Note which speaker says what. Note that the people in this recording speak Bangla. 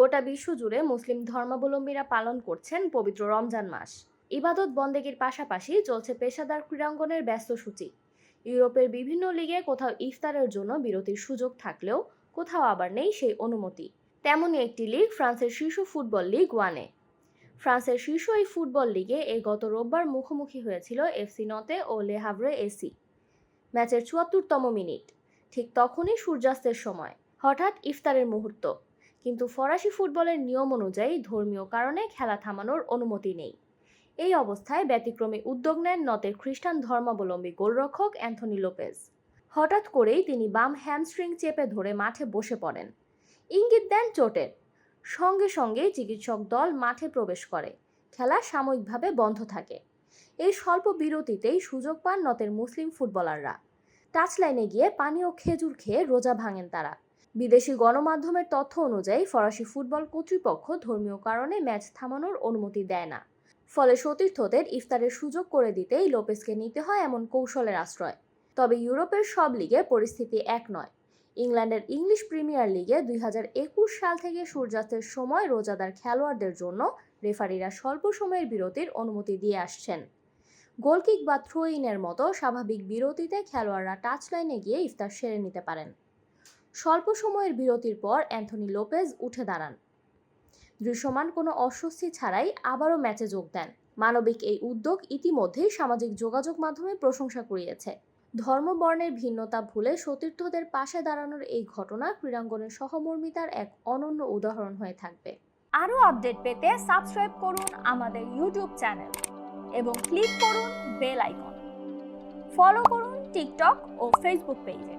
Speaker 1: গোটা বিশ্ব জুড়ে মুসলিম ধর্মাবলম্বীরা পালন করছেন পবিত্র রমজান মাস। ইবাদত বন্দেগীর পাশাপাশি চলছে পেশাদার ক্রীড়াঙ্গনের ব্যস্ত সূচি। ইউরোপের বিভিন্ন লিগে কোথাও ইফতারের জন্য বিরতির সুযোগ থাকলেও কোথাও আবার নেই সেই অনুমতি। তেমনই একটি লিগ ফ্রান্সের শীর্ষ ফুটবল লিগ ওয়ানে। ফ্রান্সের শীর্ষ এই ফুটবল লিগে গত রোববার মুখোমুখি হয়েছিল এফসি নতে ও লে হাভরে এসি। ম্যাচের ৭৪তম মিনিট, ঠিক তখনই সূর্যাস্তের সময় হঠাৎ ইফতারের মুহূর্ত। কিন্তু ফরাসি ফুটবলের নিয়ম অনুযায়ী ধর্মীয় কারণে খেলা থামানোর অনুমতি নেই। এই অবস্থায় ব্যতিক্রমী উদ্যোগ নেন নতের খ্রিস্টান ধর্মাবলম্বী গোলরক্ষক অ্যান্থনি লোপেজ। হঠাৎ করেই তিনি বাম হ্যামস্ট্রিং চেপে ধরে মাঠে বসে পড়েন, ইঙ্গিত দেন চোটের। সঙ্গে সঙ্গে চিকিৎসক দল মাঠে প্রবেশ করে, খেলা সাময়িকভাবে বন্ধ থাকে। এই স্বল্প বিরতিতেই সুযোগ পান নতের মুসলিম ফুটবলাররা। টাচলাইনে গিয়ে পানি ও খেজুর খেয়ে রোজা ভাঙেন তারা। বিদেশি গণমাধ্যমের তথ্য অনুযায়ী ফরাসি ফুটবল কর্তৃপক্ষ ধর্মীয় কারণে ম্যাচ থামানোর অনুমতি দেয় না। ফলে সতীর্থদের ইফতারের সুযোগ করে দিতেই লোপেজকে নিতে হয় এমন কৌশলের আশ্রয়। তবে ইউরোপের সব লিগে পরিস্থিতি এক নয়। ইংল্যান্ডের ইংলিশ প্রিমিয়ার লিগে ২০২১ সাল থেকে সূর্যাস্তের সময় রোজাদার খেলোয়াড়দের জন্য রেফারিরা স্বল্প সময়ের বিরতির অনুমতি দিয়ে আসছেন। গোলকিক বা থ্রো ইনের মতো স্বাভাবিক বিরতিতে খেলোয়াড়রা টাচলাইনে গিয়ে ইফতার সেরে নিতে পারেন। স্বল্প সময়ের বিরতির পর অ্যান্থনি লোপেজ উঠে দাঁড়ান। দৃশ্যমান কোনো অস্বস্তি ছাড়াই আবারও ম্যাচে যোগ দেন। মানবিক এই উদ্যোগ ইতিমধ্যেই সামাজিক যোগাযোগ মাধ্যমে প্রশংসা কুড়িয়েছে। ধর্মবর্ণের ভিন্নতা ভুলে সতীর্থদের পাশে দাঁড়ানোর এই ঘটনা ক্রীড়াঙ্গনের সহমর্মিতার এক অনন্য উদাহরণ হয়ে থাকবে।
Speaker 2: আরও আপডেট পেতে সাবস্ক্রাইব করুন আমাদের ইউটিউব চ্যানেল এবং ক্লিক করুন বেল আইকন। ফলো করুন টিকটক ও ফেসবুক পেজে।